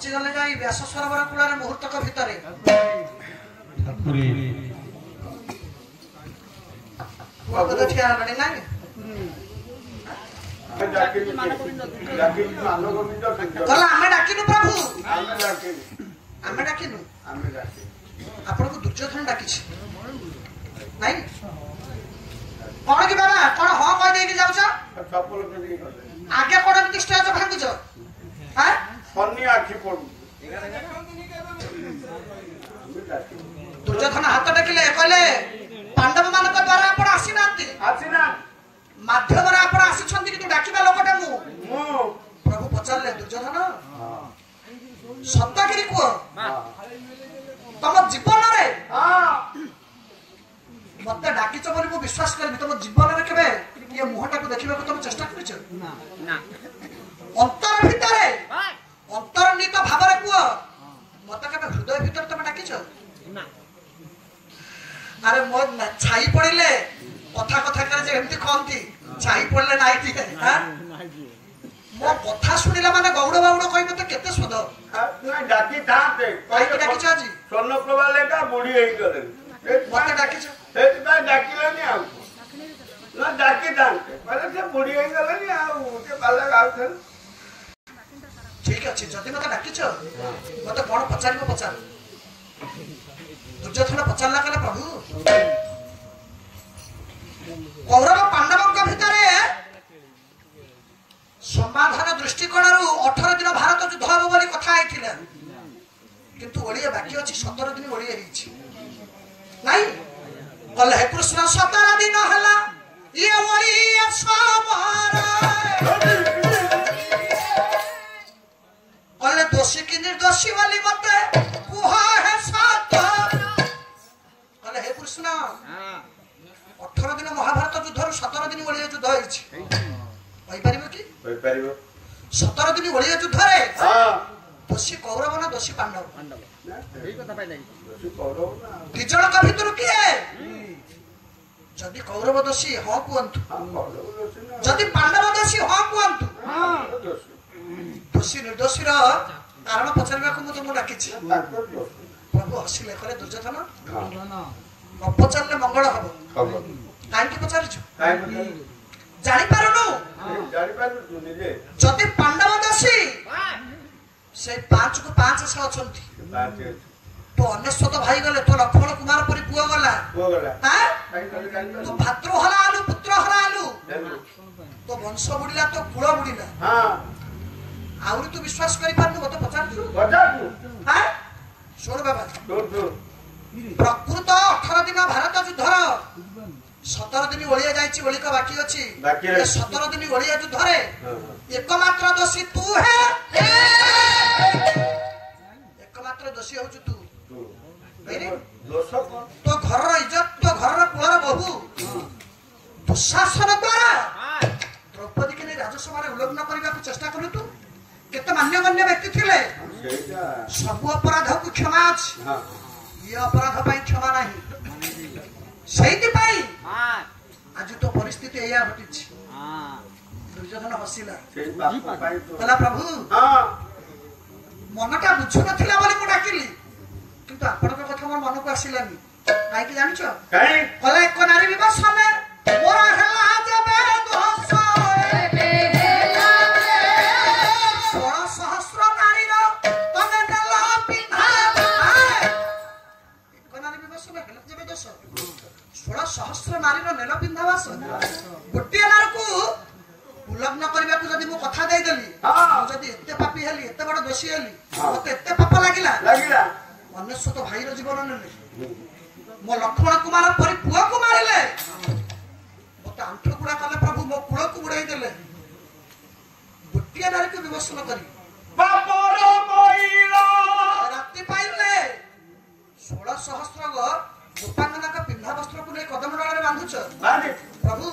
पहुंची गले जाई व्यास सरोवर कूल मुहूर्तक भितर आमे डाकिनु प्रभु आमे डाकिनु आपण को दुर्योधन डाकी नहीं कौन कि बाबा कौन हाँ कह दे जाऊच आगे कौन एमती स्टेज भांगुच दुर्योधन हाथ टेकिले कहले पांडव मान द्वारा आप आसीना माध्यम आप आसी डाकिबा लोकटा मु प्रभु पचारे दुर्योधन सत्तागिरी कह तुम जीवन रे मत डाकिच बोली मु विश्वास करबी तुम जीवन रे केबे ये मुहटा को देखिबा को तुम चेष्टा करिछ ना अंतर भीतर अंतर्निहित भाव रे कह मत केबे हृदय भीतर तुम डाकिछ ना अरे मो छाई पड़िले कथा कथा करे जे एमती कहंती छाई पड़ले नाइटी हां मो कथा सुनिला माने गौड़ बाउड़ कहबे तो केते सुध ना डाकी थाते कहि डाकिछ आजी सोनो प्रभा लेका बुढ़ी हेई गले मते डाकिछ एतबा डाकिलानी आ ना डाकी थाते पहले से बुढ़ी हेई गलेनी आ के बाला गाउथन ठीक अछि जदी मते डाकिछ मते कोन पचारिबो पचार दुर्योधन पचारला कला प्रभु कौरव पांडवों भितर समाधान दृष्टिकोण 18 दिन भारत युद्ध हम बोली कथा आइथिला किंतु ओडिया बाकी अछि 17 दिन ओडिया रहिछि नहीं कल हे कृष्ण 17 दिन हला ये ओडिया सवार कल दोषी की निर्दोषी वाली मते कुहा है सात कल हे कृष्ण 18 दिन महाभारत युद्ध 17 दिन ओडिया युद्ध होइछि होई परिबो की होई परिबो 17 दिन ओडिया युद्ध रे हां दोषी कौरव ना दोषी पांडव एही कथा पाइलै दोषी कौरव ना दिजण का भीतर की है जदी कौरव दोषी हां कुंतु जदी पांडव दोषी हां कुंतु हां दोषी निर्दोषी रो कारण पछरबा को मु तुम डाकिछि प्रभु हसिले करे दुर्योधन अपचरले मंगल हबो काई की पचारिछु जानि पारुनु निजे जति पांडव दोषी से 5 को 5 से अछंती तो अनेश्वत भाई गले तो लक्ष्मण कुमार परि पुआ गला हां तो भात्र हरालु पुत्र हरालु तो वंश बुडिला तो कुळ बुडिला हां आउरी तू विश्वास करि पारनु मते पचारछु हां सुन बाबा प्रकृत 18 दिन भारत युद्धर 17 दिन ओडिया जाइछि ओलिका बाकी अछि 17 दिन ओडिया युद्ध रे एकमात्र दोषी तू है एकमात्र दोषी हो तू दोष तो घर इज्जत तो घर कुलर बहु दुशासन द्वारा द्रौपदी के राजसभा रे उल्लंघन करबा को चेष्टा करु तू केते मान्यगण्य व्यक्ति थिले सब अपराध को क्षमा अछि ये अपराध पाई क्षमा नहीं सही पाई आज तो परिस्थिति एया घटिछि दुर्योधन हसिला कहला प्रभु मनटा बुझु नथिला बोली मु डाकिली किंतु आपन के कथा मोर मन को आसिलानी काई कि जानिछो काई कहला एक नारी विवाह समय मोरा हला जबे दोष सहस्र नारी नेल पिंधावास गोटे नार को उल्लंघन करबा को जदी मु कथा दे देली जदी एते पापी हेली एते बड़ दोषी हेली मते एते पाप लागिला अनेश्वत भाई रो जीवन नेले मो लक्ष्मण कुमार परि पुआ को मारिले मते आंठ गुडा कले प्रभु मो कुळ को उड़ाई देले गोटे नारी को विवसन करी बापर मोइला राति पाइले 16 सहस्र गो गोपांगना का पिंधा वस्त्र को ले कदम डाल रे बांधुछ प्रभु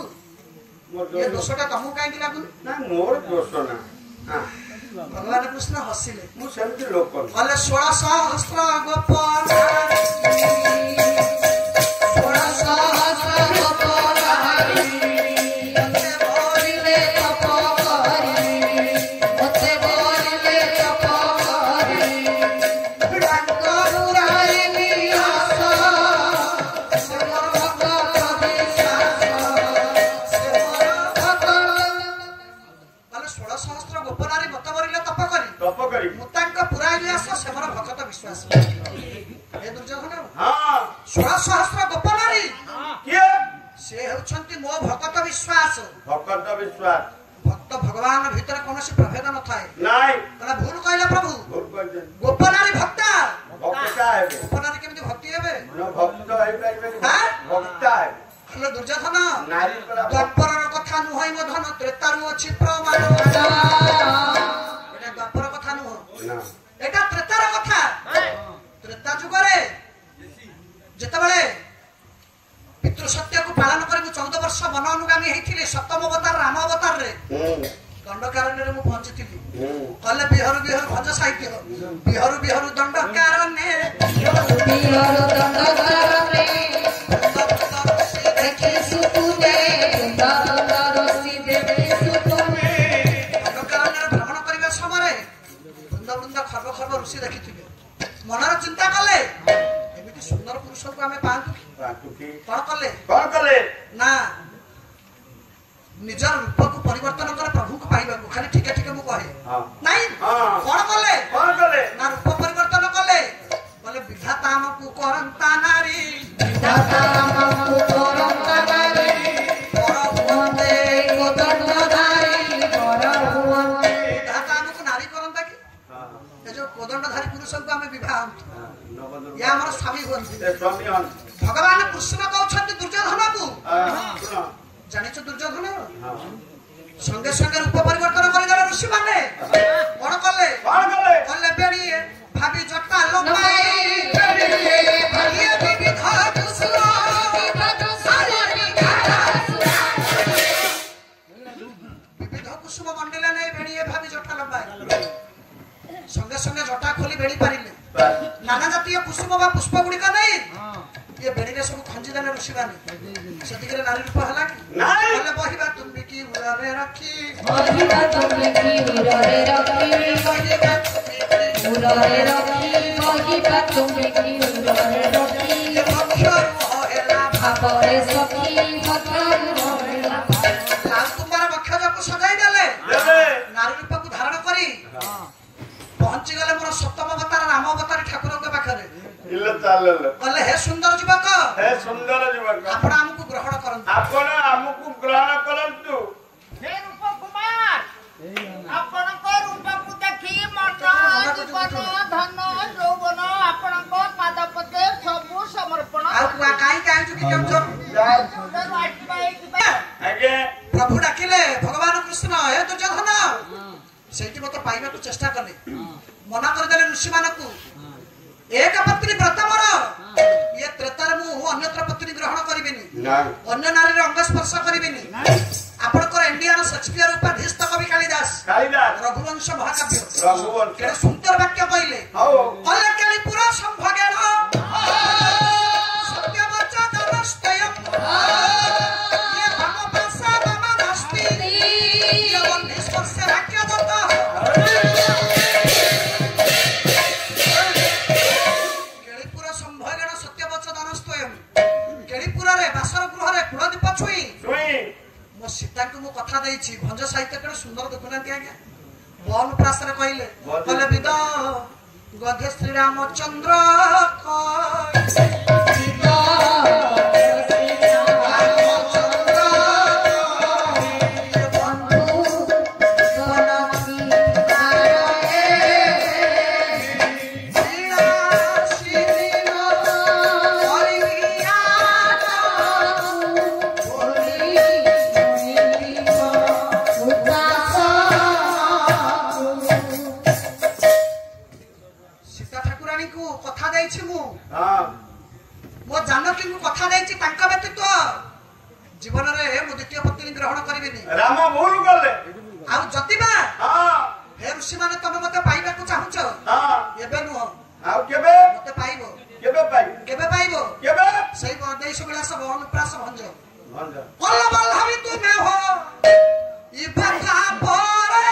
ये दोषटा तमु काई कि लागु ना मोर दोष ना हां भगवान कृष्ण हसिले मु सेमति लोक कर कहले 16 सहस्र गोपाल 16 सहस्र गोपाल मते बोलिले तप करी तप करी मुतांक पुराई आस से मोर भक्त विश्वास ए दुर्योधन हां 16 सहस्र गोप नारी के से होछंती मो भक्त विश्वास भक्त भगवान भीतर कोनोसी प्रभेद न थाए नाही तला भूल कहले प्रभु भूल कहले गोप नारी भक्ता है गोप नारी केमिति भक्ति हेबे न भक्त है पाइबे भक्ता है हेलो दुर्योधन नारी पर द्वापर कथा नुहई मो धन त्रेतारु अछि प्रमाण एटा द्वापर कथा नुह ना एटा त्रेतार कथा त्रेता जुगरे जेतबेले पितृ सत्य को पालन करी 14 वर्ष वन अनुगामी हेथिले सप्तम अवतार राम अवतार रे दंडकारण्य रे मु पहुंचीଥିଲି कहले बिहरु बिहरु भज साहित्य बिहरु बिहरु दंडकारण्य बिहरु दंडकारण्य देखि सुपुने दंडकारसी देखि सुपुने दंडकारण्य भ्रमण करिबा समय बृंद बृंद खर्ब खर्ब ऋषि देखिथिले मनर चिंता कले एमिति सुंदर पुरुष को हमें पांतु की कौन कले ना निजर रूप को परिवर्तन कर प्रभु को पाइबा को खाली ठीक ठीक मु कहे नहीं कौन कले ना रूप परिवर्तन कले बोले विधाता हमको करंता नारी विधाता हमको करंता नारी पर हुंदे कोदंडधारी पर हुंदे विधाता हमको नारी करंता की ए जो कोदंडधारी पुरुष को हमें विवाह या हमर स्वामी होन भगवान कृष्ण कहउछंती दुर्योधन को जानिछ दुर्योधन संगे संगे रूप परिवर्तन कर देले ऋषि माने कोन कले बेड़ी भाभी जट्टा लंबाई बेड़ी भालिए विविध कुसुम विविध कुसुम मंडले नै बेड़ी भाभी जट्टा लंबाई संगे संगे जट्टा खोली बेड़ी पारिले नाना जातीय कुसुम बा पुष्प गुडी का नहीं ये बेड़ी रे सब खंजी देले ऋषि माने सतिकरे नारी रूप हला कि नाही बोले बहिबा तुम बिकी उरारे रखी बहिबा तुम बिकी उरारे रखी बहिबा तुम उरारे रखी बहिबा तुम बिकी उरारे रखी भक्षरु होएला भाबरे सखी भक्षरु होएला लाल तुम्हारा भक्षर को सजाई देले नारी रूप को धारण करी पहुंची गले मोर सप्तम अवतार राम अवतार ठाकुर के पाखरे इल्ल चालल कहले हे सुंदर जुवक आपण हमकु ग्रहण करंतु आपण हमकु ग्रहण करंतु हे रूप कुमार आपण को रूप को देखि मन जीवन धन यौवन आपण को पाद पते सब समर्पण आ काई काई जुकी केमजो आगे प्रभु डाकिले भगवान कृष्ण हे दुर्योधन सेठी मत पाइबा को चेष्टा करले मना कर देले ऋषि मानकु एक पत्नी व्रत मोर ये त्रेतार मु अन्यत्र पत्नी ग्रहण करिबेनी अन्य नारी रे अंग स्पर्श करिबेनी आपण को इंडियन शेक्सपियर उपाधिस्थ कवि कालिदास रघुवंश महाकाव्य केडे सुंदर वाक्य कइले कले केली पूरा संभगेन सत्य बच्चा दरस्तयम ये भव पासा मम नास्ति ये वन्य स्पर्श वाक्य दत्त मो सीता को मो कथा देछि भंज साहित्य केडे सुंदर देखुना आज्ञा वन प्रासरे कहले कहले विद गधे श्री रामचंद्र मो जानकी को कथा देछि तांका व्यक्तित्व जीवन रे मो द्वितीय पत्नी ग्रहण करिबेनी राम भूल गले आ जतिबा हां हे ऋषि माने तमे मते पाइबा को चाहुछ हां एबे नु आ केबे मते पाइबो केबे पाइबो सही देश विलास वन प्रास भंज कल बल्लभी तुमे हो ई बाथा परे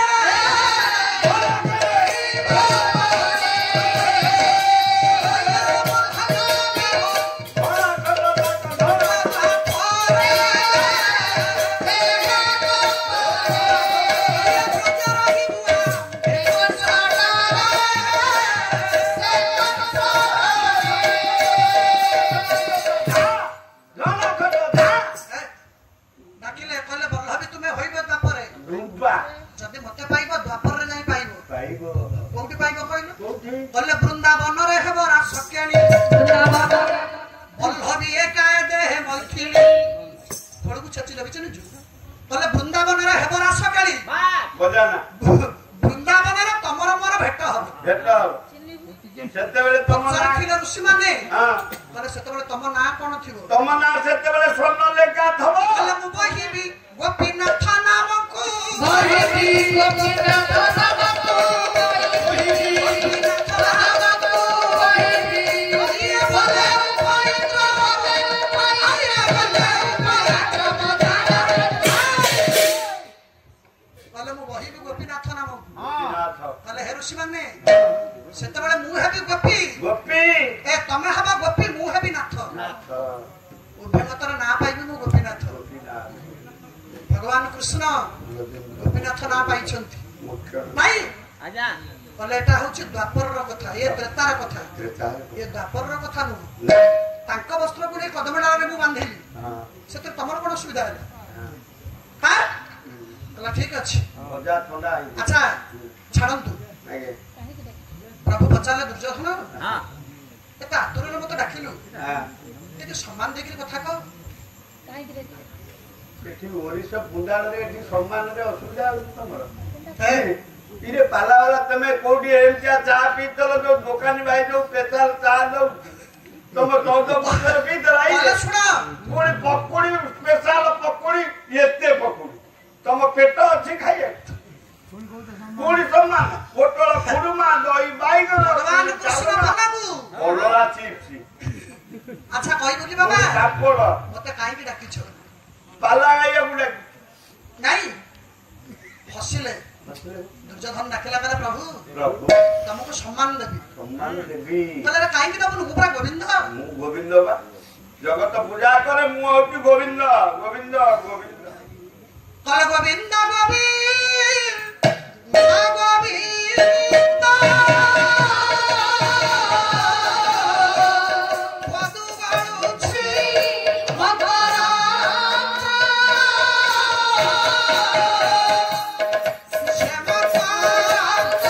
ପାଇବ କୋଉଠି ପାଇବ କହିଲ? କୋଉଠି? କହିଲେ ବୃନ୍ଦାବନରେ ହେବ ରାସ କେଳି ବଲ୍ଲଭୀ ଏକାଏ ଦେହେ ମଲ୍କିଣି ଫଳକୁ ଛେଚି ଦେବି ଚିହ୍ନିଛୁ? କହିଲେ ବୃନ୍ଦାବନରେ ହେବ ରାସ କେଳି ବଜାନା ବୃନ୍ଦାବନରେ ତମର ମୋର ଭେଟ ହବ। ଭେଟ ସେତେବେଳେ ତମ ନାଁ ଋଷି ମାନେ ହଁ କହିଲେ ସେତେବେଳେ ତମ ନାଁ କଣ ଥିବ? ତମ ନାଁ ସେତେବେଳେ ସ୍ୱର୍ଣ୍ଣ ଲେଖା ଥବ। କହିଲେ ମୁଁ କହିବି ଗୋପୀନାଥ ନାମକୁ କହିବି ଗୋପୀନାଥ ନାମକୁ କହିବି ଗୋପୀନାଥ ନାମକୁ କହିବି ଇଏ ବୋଲେ ପଇତ୍ର ଆଇଏ ବୋଲେ ପଇତ୍ର କହିଲେ ମୁଁ କହିବି ଗୋପୀନାଥ ନାମକୁ। ଗୋପୀନାଥ କହିଲେ ହେ ଋଷି ମାନେ ସେତେବେଳେ ମୁଁ ହେବି ଗୋପୀ ଗୋପୀ ଏ ତମେ ହବ ଗୋପୀ ମୁଁ ହେବି ନାଥ। ନାଥ ଉଭୟ ମତର ନାଁ ପାଇବି ମୁଁ ଗୋପୀନାଥ। ଗୋପୀନାଥ ଭଗବାନ କୃଷ୍ଣ ଗୋପୀନାଥ ନାଁ ପାଇଛନ୍ତି ମୁଖ୍ୟ ନାଇଁ? ଆଜ୍ଞା କହିଲେ ଏଟା ହଉଛି ଦ୍ୱାପରର କଥା, ଏ ତ୍ରେତାର କଥା, ଏ ଦ୍ୱାପରର କଥା ନୁହଁ। ତାଙ୍କ ବସ୍ତ୍ରକୁ ନେଇ କଦମଡାଳରେ ମୁଁ ବାନ୍ଧିଲି ସେଥିରେ ତମର କଣ ଅସୁବିଧା ହେଲା? ହଁ କହିଲା ଠିକ ଅଛି। ମଜା ଥଣ୍ଡା ଆଚ୍ଛା ଛାଡ଼ନ୍ତୁ। ଆଜ୍ଞା ପ୍ରଭୁ ପଚାରିଲେ ଦୁର୍ଯ୍ୟୋଧନ ହଁ ଏତେ ଆତୁରରେ ମତେ ଡାକିଲୁ ଟିକେ ସମ୍ମାନ ଦେଇକିରି କଥା କହ। ଏଠି ଓଡିଶ ବୁନ୍ଦାଳରେ ଏଠି ସମ୍ମାନରେ ଅସୁବିଧା ହଉଛି ତମର। ହେ, ଇରେ ପାଲା ବାଲା ତମେ କୋଉଠି ଏମିତିଆ ଚା ପିଇଥିଲ ଯୋଉ ଦୋକାନୀ ଭାଇ ଯୋଉ ସ୍ପେଶାଲ ଚା ଦଉ ତମେ 14 ବର୍ଷରେ ପିଇଥିଲ କହିଲେ ଶୁଣ ପୁଣି ପକୁଡି ସ୍ପେଶାଲ ପକୁଡି ଏତେ ପକୁଡି ତମ ପେଟ ଅଛି ଖାଇବା ପୁଣି ସମ୍ମାନ ପୋଟଳ କୁରୁମା ଦହି ବାଇଗଣ ଭଗବାନ କୃଷ୍ଣ ବାବୁ କଲରା ଚିପ୍ସ ଆଚ୍ଛା କହିବୁ କି ବାବା ପାପଡ଼ ମତେ କାହିଁକି ଡାକିଛ? ପାଲା ଗାଇବାକୁ ଡାକି ନାଇଁ ହସିଲେ। ଦୁର୍ଯ୍ୟୋଧନ ଡାକିଲା କହିଲା ପ୍ରଭୁ ପ୍ରଭୁ ତମକୁ ସମ୍ମାନ ଦେବି। ସମ୍ମାନ ଦେବି। କହିଲେ କାହିଁକି ଦେବୁନୁ? ମୁଁ ପୁରା ଗୋବିନ୍ଦ। ମୁଁ ଗୋବିନ୍ଦ ବା ଜଗତ ପୂଜା କରେ ମୁଁ ହଉଛି ଗୋବିନ୍ଦ ଗୋବିନ୍ଦ ଗୋବିନ୍ଦ। କହିଲେ ଗୋବିନ୍ଦ ଗୋବିନ୍ଦ ଗୋବିନ୍ଦ ମଧୁ ଗଳୁଛି ମଧୁର ଶ୍ୟାମ ତରଙ୍ଗ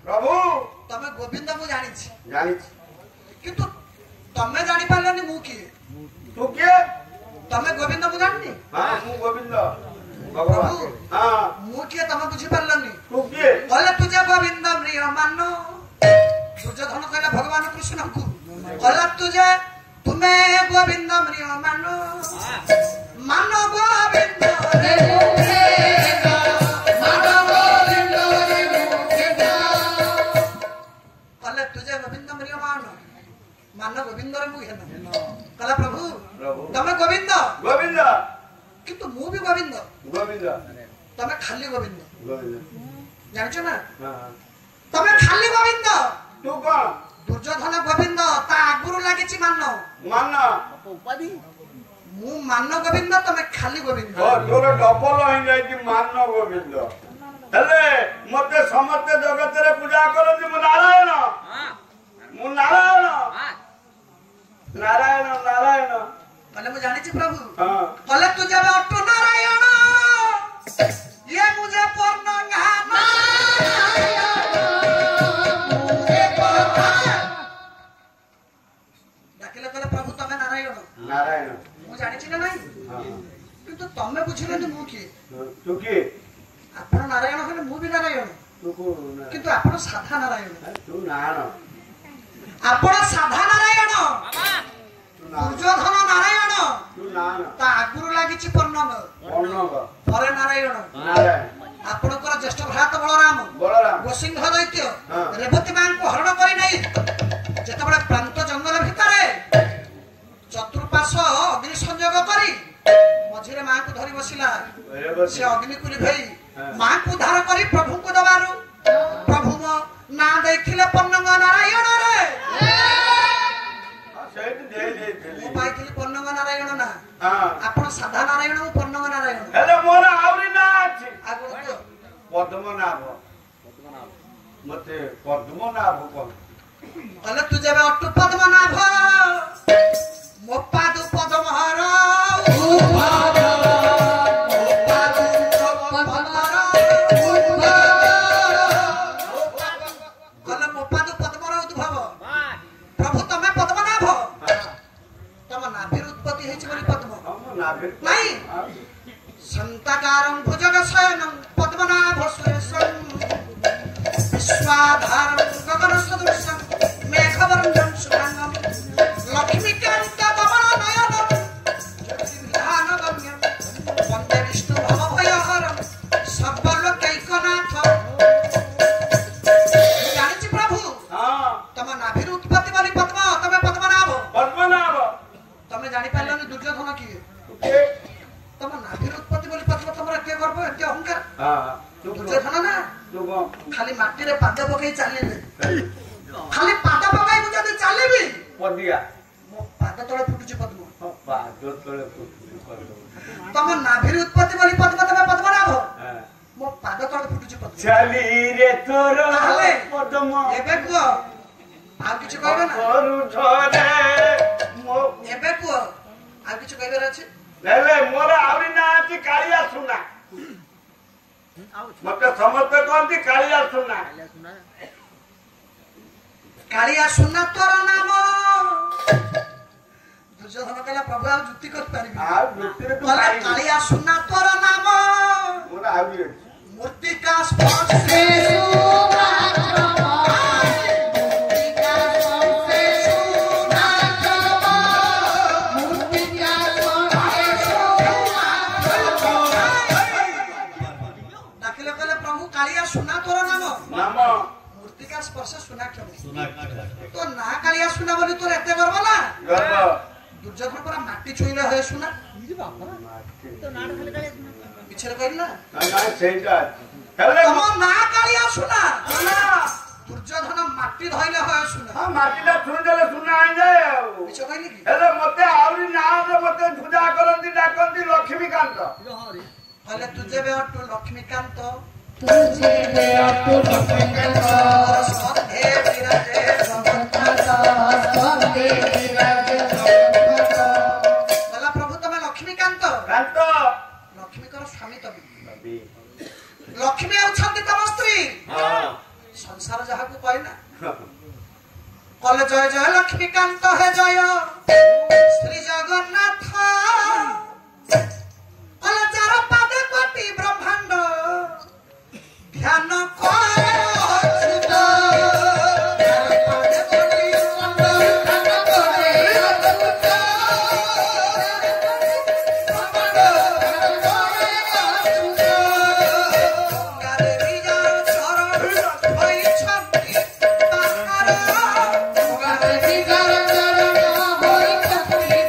ପ୍ରଭୁ ତମେ ଗୋବିନ୍ଦ ମୁଁ ଜାଣିଛି ଜାଣିଛି କିନ୍ତୁ ତମେ ଜାଣିପାରିଲନି ମୁଁ କିଏ? ତୁ କିଏ? ତମେ ଗୋବିନ୍ଦ ମୁଁ ଜାଣିନି। ହଁ ମୁଁ ଗୋବିନ୍ଦ ଭଗବାନ। ହଁ ମୁଁ କିଏ ତମେ ବୁଝିପାରିଲନି। ତୁ କିଏ? କହିଲେ ତୁझे ଗୋବିନ୍ଦ ପ୍ରିୟ ମାନ। ଦୁର୍ଯ୍ୟୋଧନ କହିଲା ଭଗବାନ କୃଷ୍ଣଙ୍କୁ କହିଲା ତୁମେ ଗୋବିନ୍ଦ ପ୍ରିୟ ମାନ ମାନ ଗୋବିନ୍ଦ ରେ କହିଲେ ତୁझे ଗୋବିନ୍ଦ ପ୍ରିୟ ମାନ ମାନ ଗୋବିନ୍ଦରେ ମୁଁ ଘେନ। କହିଲା ପ୍ରଭୁ ତମେ ଗୋବିନ୍ଦ ଗୋବିନ୍ଦ କିନ୍ତୁ ମୁଁ ବି ଗୋବିନ୍ଦ। ଗୋବିନ୍ଦ ତମେ ଖାଲି ଗୋବିନ୍ଦ ଗୋବିନ୍ଦ ଜାଣିଛ ନା? ହଁ ତମେ ଖାଲି ଗୋବିନ୍ଦ। ତୁ କଣ? ଦୁର୍ଯ୍ୟୋଧନ ଗୋବିନ୍ଦ ତା ଆଗରୁ ଲାଗିଛି ମାନ। ମାନ ଉପାଧି ମୁଁ ମାନ ଗୋବିନ୍ଦ ତମେ ଖାଲି ଗୋବିନ୍ଦ। ତୋର ଡବଲ ହେଇଯାଇଛି ମାନ ଗୋବିନ୍ଦ। ହେଲେ ମତେ ସମସ୍ତେ ଜଗତରେ ପୂଜା କରନ୍ତି ମୁଁ ନାରାୟଣ ମୁଁ ନାରାୟଣ ନାରାୟଣ ନାରାୟଣ। କହିଲେ ମୁଁ ଜାଣିଛି ପ୍ରଭୁ। ହଁ କହିଲେ ତୁ ଯେବେ ଅଟୁ ନାରାୟଣ ଇଏ ମୁझे ପୂର୍ଣ୍ଣ ଜ୍ଞାନ ଡାକିଲେ କହିଲେ ପ୍ରଭୁ ତମେ ନାରାୟଣ। ନାରାୟଣ ମୁଁ ଜାଣିଛି ନା ନାଇଁ କିନ୍ତୁ ତମେ ବୁଝିଲେନି ମୁଁ କିଏ? ତୁ କିଏ? ଆପଣ ନାରାୟଣ ହେଲେ ମୁଁ ବି ନାରାୟଣ ତୁ କିନ୍ତୁ ଆପଣ ସାଧା ନାରାୟଣ। ତୁ ନାରାୟଣ ଆପଣ ସାଧା ନାରାୟଣ ନା ଦୁର୍ଯ୍ୟୋଧନ ନାରାୟଣ ତୁ ନା ନା ତା ଆଗରୁ ଲାଗିଛି ପର୍ଣ୍ଣଙ୍ଗ ଅନଙ୍ଗ ପରେ ନାରାୟଣ ନାରାୟଣ ଆପଣଙ୍କର ଜ୍ୟେଷ୍ଠ ଭ୍ରାତ ବଳରାମ ବଳରାମ ଗୋସିଂହ ଦୈତ୍ୟ ହଁ। ରେବତୀ ମାଙ୍କୁ ହରଣ କରି ନେଇ ଯେତେବେଳେ ପ୍ରାନ୍ତ ଜଙ୍ଗଲ ଭିତରେ ଚତୁଃପାର୍ଶ୍ୱ ଅଗ୍ନି ସଂଯୋଗ କରି ମଝିରେ ମାଙ୍କୁ ଧରି ବସିଲା ସେ ଅଗ୍ନିକୁ ଲିଭେଇ ମାଙ୍କୁ ଉଦ୍ଧାର କରି ପ୍ରଭୁଙ୍କୁ ଦବାରୁ ପ୍ରଭୁ ମୋ ନାଁ ଦେଇଥିଲେ ପର୍ଣ୍ଣଙ୍ଗ ନାରାୟଣରେ ସେଇଠି ଦେଇ ମୁଁ ଦେଇଥିଲି ପାଇଥିଲି ପର୍ଣ୍ଣଙ୍ଗ ନାରାୟଣ ନା ହଁ ଆପଣ ସାଧା ନାରାୟଣ ମୁଁ ପର୍ଣ୍ଣଙ୍ଗ ନାରାୟଣ ହେଲେ ମୋର ଆହୁରି ନା ଅଛି ଆଗକୁ କୁହ। ପଦ୍ମନାଭ ମତେ ପଦ୍ମନାଭ କହ କହିଲେ ତୁ ଯେବେ ଅଟୁ ପଦ୍ମନାଭ ମୋ ପାଦୁ ପଦ୍ମହର କହିଲେ ମୋ ପାଦୁ ପଦ୍ମର ଉଦ୍ଭବ ପ୍ରଭୁ ତମେ ପଦ୍ମନାଭ ତମ ନାଭିର ଉତ୍ପତ୍ତି ହେଇଛି ବୋଲି ପଦ୍ମ ନାଭି ନାଇଁ ସନ୍ତାକାରଂ ଭୁଜଗ ଶୟନଂ ପଦ୍ମନାଭ ସୁରେଶଂ ବିଶ୍ୱାଧାରଂ ଗଗନ ସଦୃଶଂ মেঘবর্ণম শুভাঙ্গম লক্ষ্মীকান্ত কমল নয়নম জ্যোতির্বিধান গম্যম বন্দে বিষ্ণু ভবভয়হরম সর্বলোকৈকনাথ জানিছি প্রভু হ্যাঁ তম নাভির উৎপত্তি বলি পদ্ম তবে পদ্মনাভ পদ্মনাভ তুমি জানি পারলনি দুর্যোধন কি ওকে তম নাভির উৎপত্তি বলি পদ্ম তোমার এতে গর্ব এতে অহংকার হ্যাঁ দুর্যোধন না তুম খালি মাটিরে পাদ পকাই চালিলে খালি পাদ পকাই মু যদি চালিবি পদিয়া ମୋ ପାଦ ତଳେ ଫୁଟୁଛି ପଦ୍ମ ପାଦ ତଳେ ପୁଟୁଛି ପଦ୍ମ ତମ ନାଭିର ଉତ୍ପତ୍ତି ବୋଲି ପଦ୍ମ ତମେ ପଦ୍ମନାଭ হ্যাঁ ମୋ ପାଦ ତଳେ ଫୁଟୁଛି ପଦ୍ମ ଚାଲି ରେ ତୋର ତାହେଲେ ପଦ୍ମ ଏବେ କୁହ ଆଉ କିଛି କହିବେ ନା କରୁ ଝରେ ମୋ ଏବେ କୁହ ଆଉ କିଛି କହିବାର ଅଛି ହେଲେ ମୋର ଆହୁରି ନା ଅଛି କାଳିଆ ସୁନା ମତେ ସମସ୍ତେ କହନ୍ତି କାଳିଆ ସୁନା କାଳିଆ ସୁନା ତୋର ନାମ ଦୁର୍ଯ୍ୟୋଧନ କହିଲା ପ୍ରଭୁ ଆଉ ଯୁକ୍ତି କରିପାରିବି ଆଉ ଭିତରେ ତୁ କହିଲା ପାରିବୁ। କାଳିଆ ସୁନା ତୋର ନାମ ମୋର ଆହୁରି ଅଛି ମୂର୍ତ୍ତିକା ସ୍ପର୍ଶେ ଡାକିଲେ କହିଲେ ପ୍ରଭୁ କାଳିଆ ସୁନା ତୋର ନାମ ନାମ ମୂର୍ତ୍ତିକା ସ୍ପର୍ଶ ସୁନାକ୍ଷମ তো না কালিয়া শুনা বলি তোর এতে গর্ব না ଗର୍ବ দুর্যোধন পুরা মাটি ছুঁইলে হয়ে শুনা পিছনে কইল না ନାଇଁ ସେଇଟା ଅଛି ହେଲେ তম না কালিয়া শুনা দুর্যোধন মাটি ধইলে হয়ে শুনা ହଁ ମାଟିଟା ଛୁଇଁଦେଲେ ସୁନା ହେଇଯାଏ ଆଉ পিছ কইলি কি ହେଲେ ମତେ ଆହୁରି ନାଁରେ ମତେ ପୂଜା କରନ୍ତି ଡାକନ୍ତି ଲକ୍ଷ୍ମୀକାନ୍ତ তাহলে তু যেবে অটু লক্ষ্মীকান্ত तुझे दे अटू लक्ष्मीकांत সন্ধে বিরাজে वंदे विराज जगन्नाथ বলা প্রভু তুমি লক্ষ্মীকান্ত କାନ୍ତ লক্ষ্মীকর স্বামী তুমি লক্ষ্মী আছেন তম স্ত্রী ହଁ সংসার যাহাকু কয় না কলে জয় জয় লক্ষ্মীকান্ত হে জয় শ্রী জগন্নাথ কলে চার পাদে কোটি ব্রহ্মাণ্ড ধ্যান করে অচ্যুত চার পাদে কোটি ব্রহ্মাণ্ড ধ্যান করে অচ্যুত গঙ্গারে বিজয় চরণ হইছন্তি তাহারা गंगा विजय चरण होई चक्री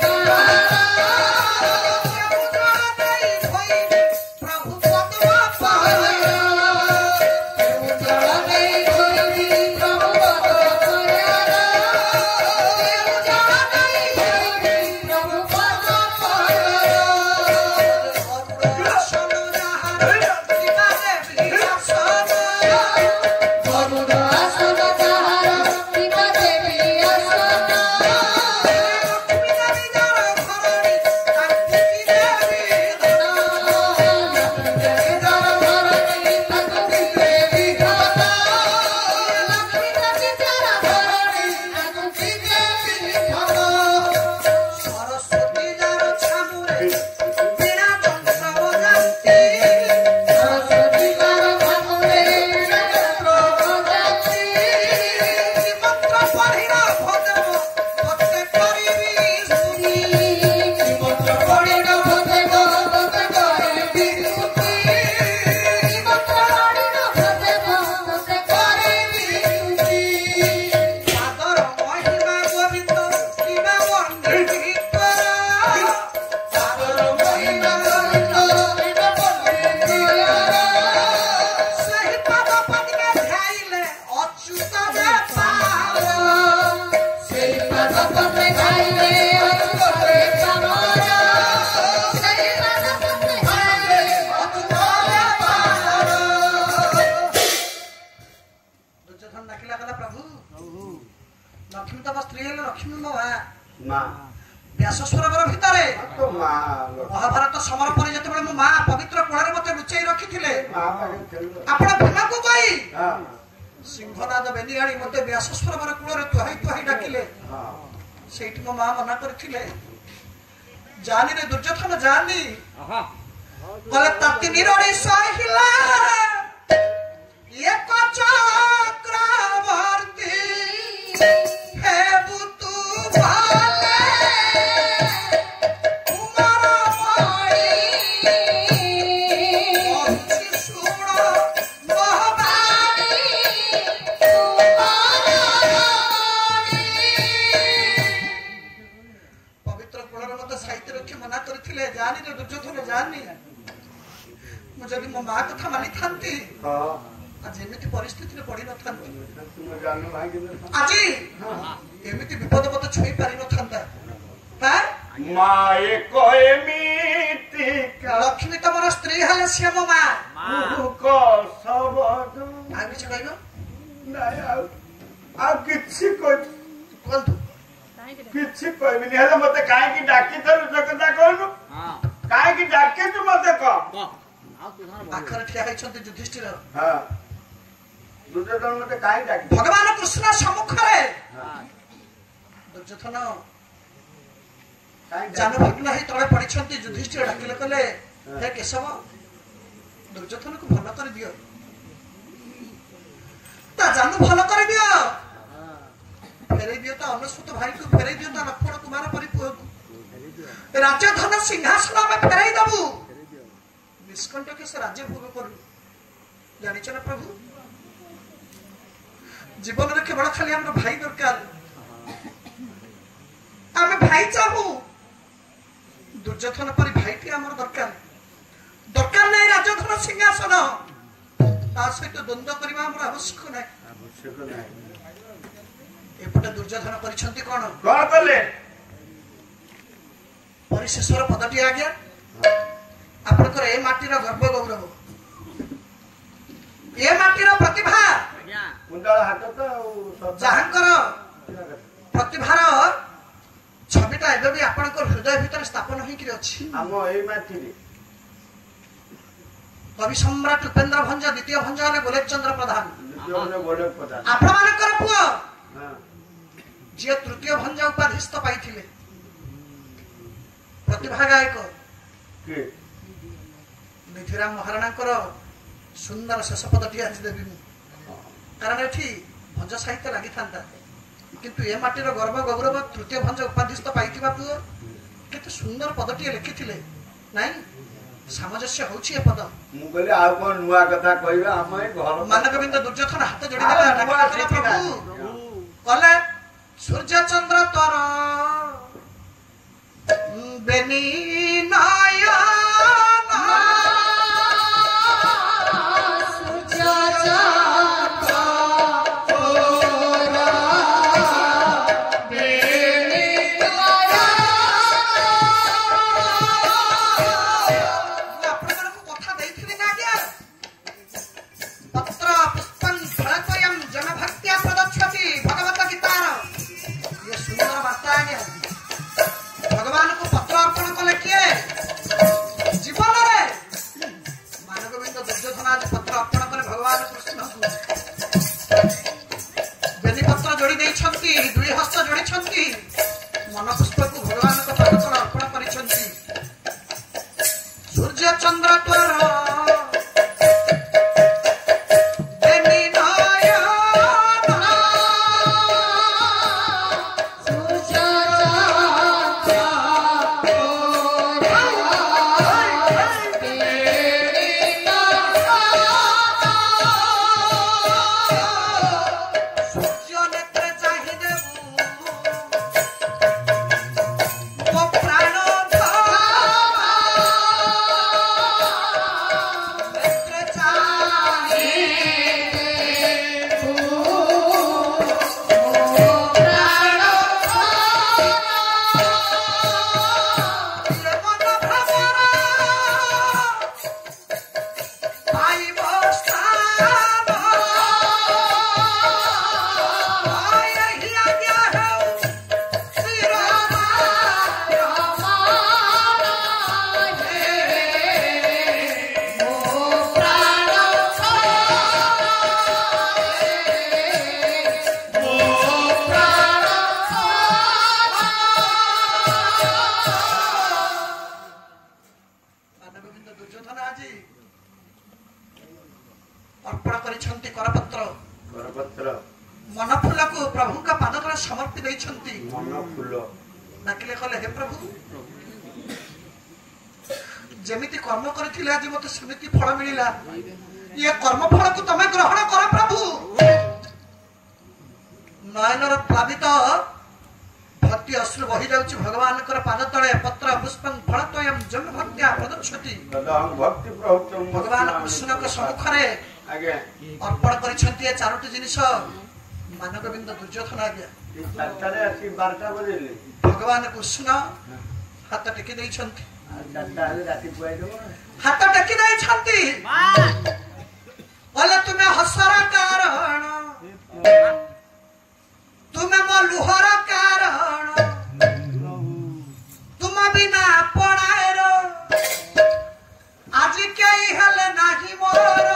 लक्ष्मी तम स्त्री हेले लक्ष्मी मो माँ माँ व्यास सरोवर भितरे तो माँ महाभारत समर पर जेतेबेले मो माँ पवित्र कोଳରେ मते लुचेई रखिथिले माँ पाखे खेल आपण भीमा को कहि हाँ सिंहनाद बेनियाणी मते व्यास सरोवर कोଳରେ तुहाई तुहाई डाकिले हाँ सेठी मो माँ मना करथिले जानी रे दुर्योधन जानी कले ताती निरोड़ी सहिला एक चक्रवर्ती हे बुतु भाले कुमार मणि अच्छी सुण मोहबानी पवित्र कुलर मत साहित्य रखी मना करथिले जानी रे दुर्योधन जानी मुझे मो माँ कथा मानी थांती हाँ आज एमिति परिस्थिति रे पड़ी न थांती तुम जानो भाई कि आज एमिति विपद मत छुई पारि न थांता हां माए को एमिति का लक्ष्मी तमर स्त्री हले श्याम माँ को सबद आ किछ कहबो नहीं आ किछि कोइ कोंतु किछि कहबिनी हेले मते काहे की डाकी थरु जगदा कहनु काहे की डाके तू मते कह आखर ठिया हैछंती युधिष्ठिर हां दुर्योधन मते काहे डाकी भगवान कृष्ण सम्मुख रे दुर्योधन काहे जानु भग्न है तळे पडिछंती युधिष्ठिर डाकिले कले हे केशव दुर्योधन को भलो कर दियो ता जानु भलो कर दियो फेरे दियो ता अनुसूत भाई को फेरे दियो ता लक्ष्मण कुमार परिपुर राज्य धन सिंहासन में फेराई दबु निष्कंठ के से राज्य भोग करू जानिछ ना प्रभु जीवन रे केवल खाली हमर भाई दरकार आमे भाई चाहू दुर्योधन परि भाईटी हमर दरकार दरकार नै राज्य धन सिंहासन ता सहित द्वंद्व करबा हमर आवश्यक नै आवश्यक नहीं एपटे दुर्योधन परिछंती कोन कौन कले परिशेषर पदटी आज्ञा आपनकर ए माटीर गर्व गौरव ए माटीर प्रतिभा मुंडल हाथ तो सब जहांकर प्रतिभार छविटा एबे भी आपनकर हृदय भीतर स्थापन होई कि अछि हम एई माथि रे कवि सम्राट उपेंद्र भंज द्वितीय भंज ने गोलेक चंद्र प्रधान ने बोले पता आपण मानकर पुआ हां जे तृतीय भंज उपाधिस्थ पाइथिले प्रतिभा गायक के मिथिराम महाराणांकर सुंदर शेष पदटी आज देवी कारण एठी भंज साहित्य लागि थांता किंतु ए माटीर गर्व गौरव तृतीय भंज उपाधिस्थ पाइथिबा पुआ केते सुंदर पदटी लिखिथिले नाही सामंजस्य होछि ए पद मु कहले आ कोन नुआ कथा कहबे हम ए घर मानगोविंद दुर्योधन हाथ जोड़ी देला डाकला प्रभु कले सूर्य चंद्र तोर बेनी नयन मन फुल डाकिले कहले हे प्रभु जेमिति कर्म करथिले आज मते सेमिति फल मिलिला ये कर्म फल को तमे ग्रहण कर प्रभु नयनर प्लावित भक्ति अश्रु बहि जाउछि भगवान कर पाद तळे पत्र पुष्पं फलतोयम जन भक्त्या प्रदक्षति तदहं भक्ति प्रवृत्तम भगवान कृष्ण के सम्मुख रे आगे अर्पण करिसंती ए चारोटी जिनिस मानवबिंद दुर्योधन आज्ञा चारटारे आसी 12टा बजेले भगवान कृष्ण हाथ टेकी दैछंती चारटा आले राति पुआई देबो हाथ टेकी दैछंती बोले तुम्हें हसर कारण तुम्हें मो लुहर कारण तुम बिना पणाएर आज कई हेले नाही मोर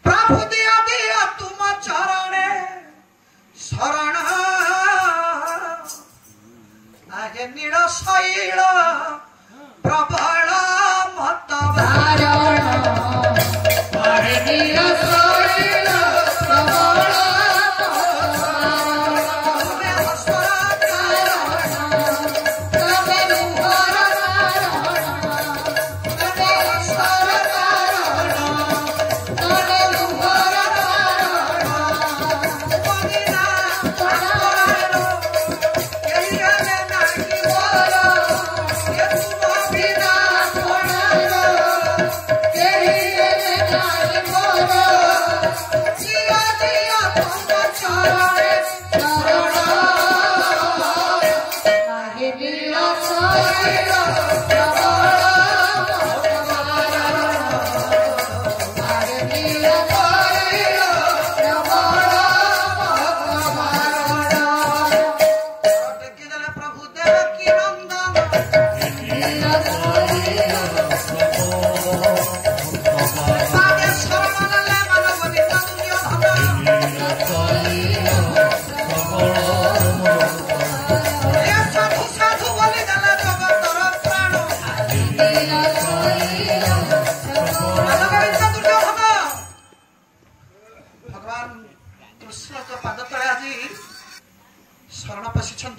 प्रभु दिया दिया तुम चरणे शरण आगे नील शैल प्रबल मत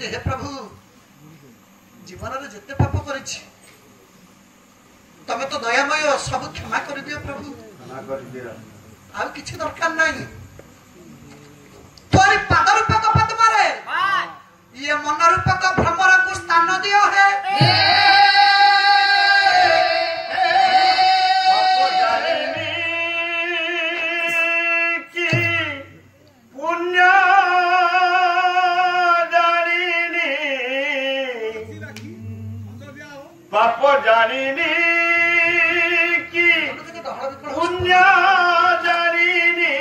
हे प्रभु जीवन रे जते पाप करिछि तमे तो दयामय सब क्षमा कर दियो प्रभु क्षमा कर दियो आ किछि दरकार नाही तोरी पाद रूपक पद्म रे ये मन रूपक भ्रमर को स्थान दियो है पाप जानिनी की पुण्य जानिनी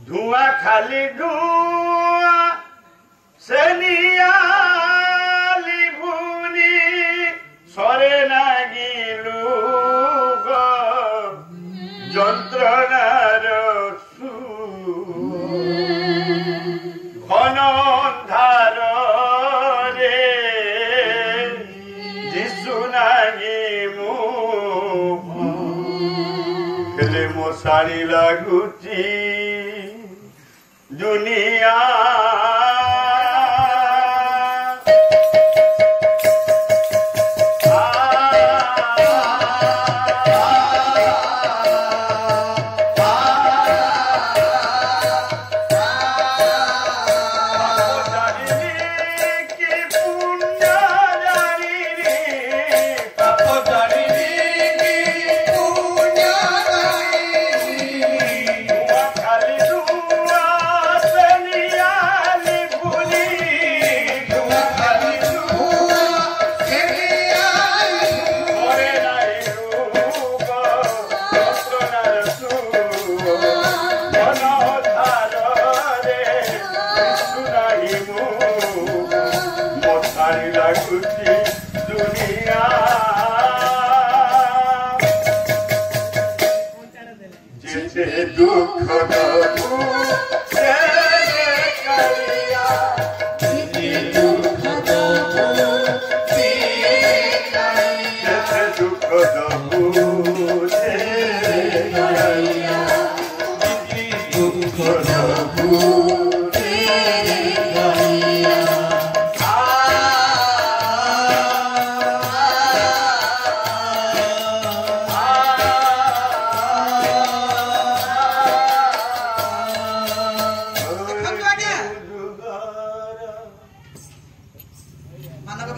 धुआं खाली धुआं से नियाली भूनी सरे नागिलू যন্ত্রণার ঘন অন্ধার রে যিশু নাহি মু খেলে মশারি লাগুচি দুনিয়া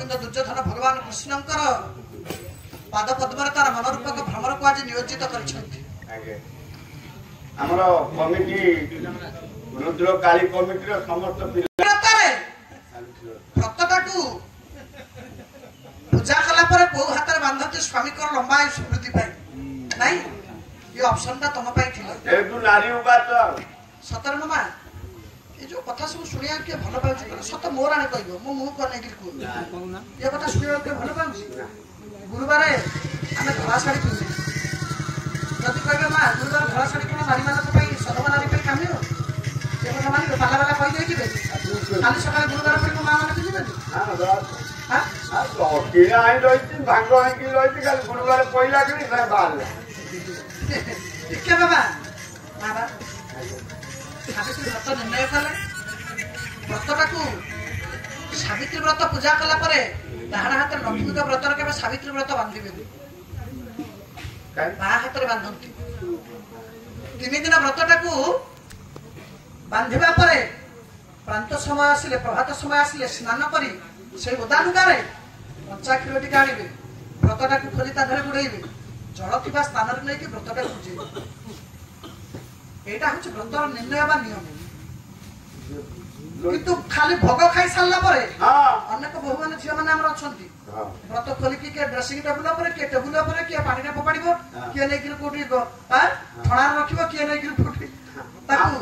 गोविंद दुर्योधन भगवान कृष्णंकर पाद पद्मरे तार मनरूपक भ्रमर को आज नियोजित करिसेंती हमर कमिटी रुद्र काली कमिटी रो समस्त व्रतटा को पूजा कला पर को हाथ रे बांधते स्वामी को लंबा स्मृति पाई नहीं ये ऑप्शन ता तुम पाई थिला ए तू नारी बात सतर मामा ये जो कथा सब सुनिया के भलो पाउछ सत मोराने कहबो मो मुह को नै गिर को ये कथा सुनिया के भलो पाउछ गुरुवार हमें धला साड़ी पिंधु जदि कहबे मां गुरुवार धला साड़ी कोन नारी मानक पाई सदमा नारी पाई कामी हो ये कथा मानि पाला वाला कहि देई दिबे काली सकाळ गुरुवार पर मां मानक दिबे हां हां तो किना आई रहिति भांग आई कि रहिति काल गुरुवार पहिला कि से बाल ठीक है बाबा बाबा सावित्री व्रत निर्णय कले व्रतटा को सावित्री व्रत पूजा कला परे डाहाण हाथ लक्ष्मी का व्रत के सावित्री व्रत बांधिबे बा हाथ रे बांधंती 3 दिन व्रतटा को बांधिबा परे प्रांत समय आसिले प्रभात समय आसिले स्नान करी से उदानुगारे पंचाक्षर टिका आनिबे व्रतटा को खोली ता धरे गुडैबे जल थिबा स्थान रे नै कि व्रतटा पूजे एटा होछ व्रतर निर्णय बा नियम किंतु खाली भोग खाई सारला परे अनेक बहु माने झिया माने हमर अछंती व्रत खोली के ड्रेसिंग टेबल पर के टेबल पर के पानी ना पपाड़िबो के नै कि कोठी ठणा रखिबो के नै कि फुटी ताकू